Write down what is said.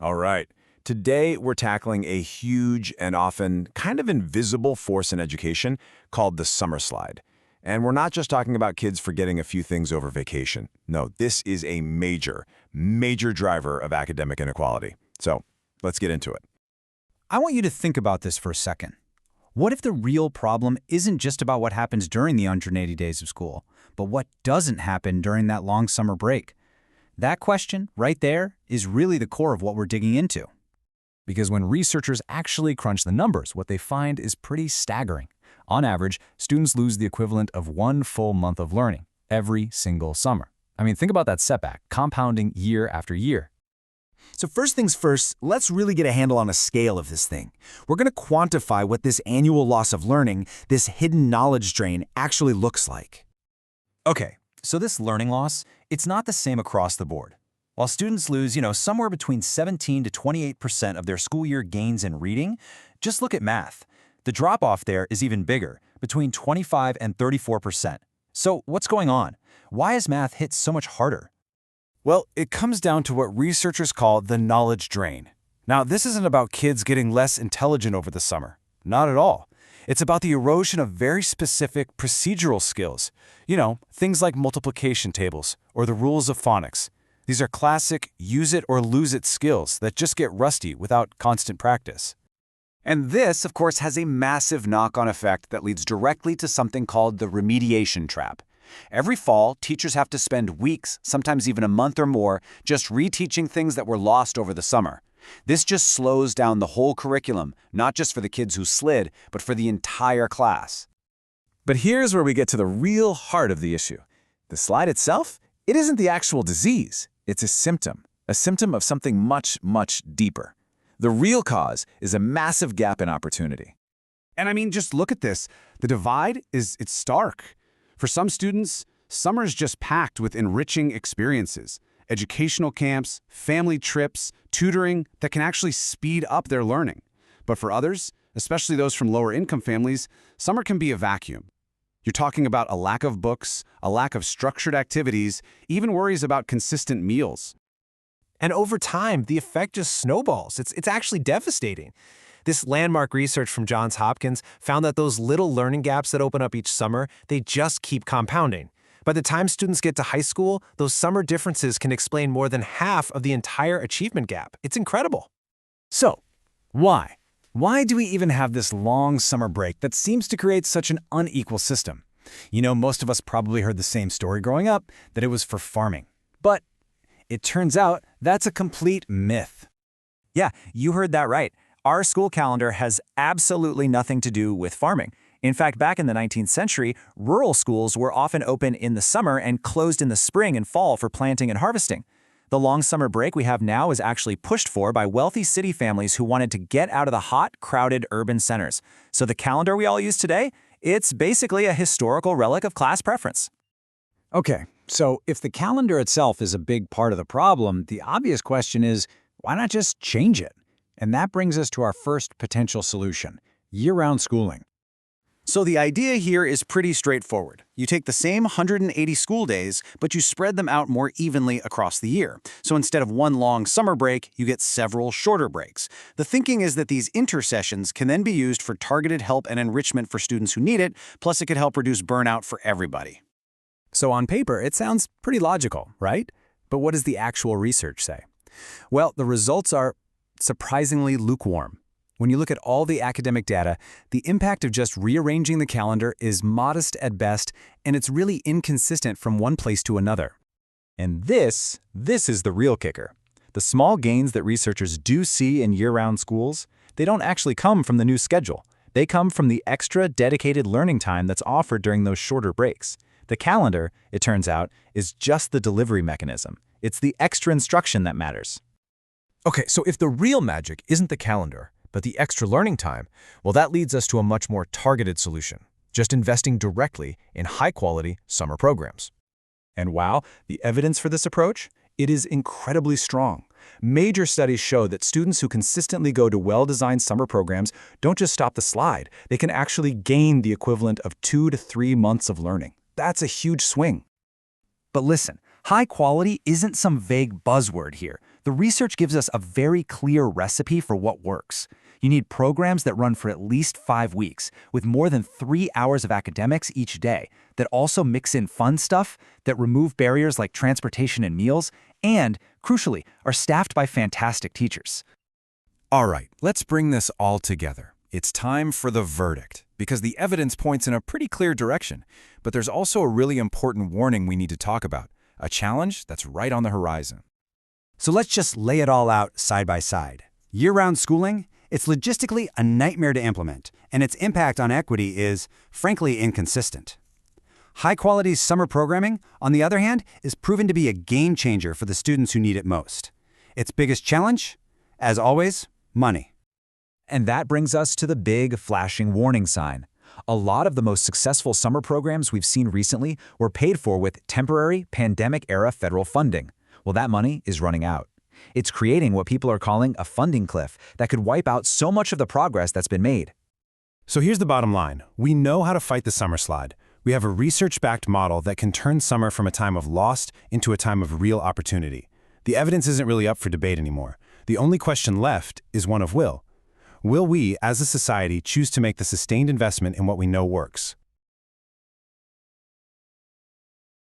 All right. Today, we're tackling a huge and often kind of invisible force in education called the summer slide. And we're not just talking about kids forgetting a few things over vacation. No, this is a major, major driver of academic inequality. So let's get into it. I want you to think about this for a second. What if the real problem isn't just about what happens during the 180 days of school, but what doesn't happen during that long summer break? That question, right there, is really the core of what we're digging into. Because when researchers actually crunch the numbers, what they find is pretty staggering. On average, students lose the equivalent of 1 full month of learning every single summer. I mean, think about that setback, compounding year after year. So first things first, let's really get a handle on a scale of this thing. We're going to quantify what this annual loss of learning, this hidden knowledge drain, actually looks like. Okay, so this learning loss, it's not the same across the board. While students lose, somewhere between 17 to 28% of their school year gains in reading, just look at math. The drop-off there is even bigger, between 25 and 34%. So what's going on? Why is math hit so much harder? Well, it comes down to what researchers call the knowledge drain. Now, this isn't about kids getting less intelligent over the summer. Not at all. It's about the erosion of very specific procedural skills. Things like multiplication tables or the rules of phonics. These are classic use-it-or-lose-it skills that just get rusty without constant practice. And this, of course, has a massive knock-on effect that leads directly to something called the remediation trap. Every fall, teachers have to spend weeks, sometimes even a month or more, just reteaching things that were lost over the summer. This just slows down the whole curriculum, not just for the kids who slid, but for the entire class. But here's where we get to the real heart of the issue. The slide itself, it isn't the actual disease. It's a symptom of something much, much deeper. The real cause is a massive gap in opportunity. And I mean, just look at this. The divide it's stark. For some students, summer is just packed with enriching experiences, educational camps, family trips, tutoring that can actually speed up their learning. But for others, especially those from lower income families, summer can be a vacuum. You're talking about a lack of books, a lack of structured activities, even worries about consistent meals. And over time, the effect just snowballs. It's actually devastating. This landmark research from Johns Hopkins found that those little learning gaps that open up each summer, they just keep compounding. By the time students get to high school, those summer differences can explain more than half of the entire achievement gap. It's incredible. So, why? Why do we even have this long summer break that seems to create such an unequal system? Most of us probably heard the same story growing up, that it was for farming. But it turns out that's a complete myth. Yeah, you heard that right. Our school calendar has absolutely nothing to do with farming. In fact, back in the 19th century, rural schools were often open in the summer and closed in the spring and fall for planting and harvesting. The long summer break we have now is actually pushed for by wealthy city families who wanted to get out of the hot, crowded urban centers. So the calendar we all use today, it's basically a historical relic of class preference. Okay, so if the calendar itself is a big part of the problem, the obvious question is, why not just change it? And that brings us to our first potential solution, year-round schooling. So the idea here is pretty straightforward. You take the same 180 school days, but you spread them out more evenly across the year. So instead of one long summer break, you get several shorter breaks. The thinking is that these intersessions can then be used for targeted help and enrichment for students who need it, plus it could help reduce burnout for everybody. So on paper, it sounds pretty logical, right? But what does the actual research say? Well, the results are surprisingly lukewarm. When you look at all the academic data, the impact of just rearranging the calendar is modest at best, and it's really inconsistent from one place to another. And this is the real kicker. The small gains that researchers do see in year-round schools, they don't actually come from the new schedule. They come from the extra dedicated learning time that's offered during those shorter breaks. The calendar, it turns out, is just the delivery mechanism. It's the extra instruction that matters. Okay, so if the real magic isn't the calendar, but the extra learning time, well, that leads us to a much more targeted solution, just investing directly in high-quality summer programs. And wow, the evidence for this approach? It is incredibly strong. Major studies show that students who consistently go to well-designed summer programs don't just stop the slide, they can actually gain the equivalent of 2 to 3 months of learning. That's a huge swing. But listen, high quality isn't some vague buzzword here. The research gives us a very clear recipe for what works. You need programs that run for at least 5 weeks, with more than 3 hours of academics each day, that also mix in fun stuff, that remove barriers like transportation and meals, and, crucially, are staffed by fantastic teachers. All right, let's bring this all together. It's time for the verdict, because the evidence points in a pretty clear direction. But there's also a really important warning we need to talk about, a challenge that's right on the horizon. So let's just lay it all out side by side. Year-round schooling, it's logistically a nightmare to implement, and its impact on equity is, frankly, inconsistent. High-quality summer programming, on the other hand, is proven to be a game changer for the students who need it most. Its biggest challenge? As always, money. And that brings us to the big, flashing warning sign. A lot of the most successful summer programs we've seen recently were paid for with temporary, pandemic-era federal funding. Well, that money is running out. It's creating what people are calling a funding cliff that could wipe out so much of the progress that's been made. So here's the bottom line. We know how to fight the summer slide. We have a research-backed model that can turn summer from a time of lost into a time of real opportunity. The evidence isn't really up for debate anymore. The only question left is one of will. Will we, as a society, choose to make the sustained investment in what we know works?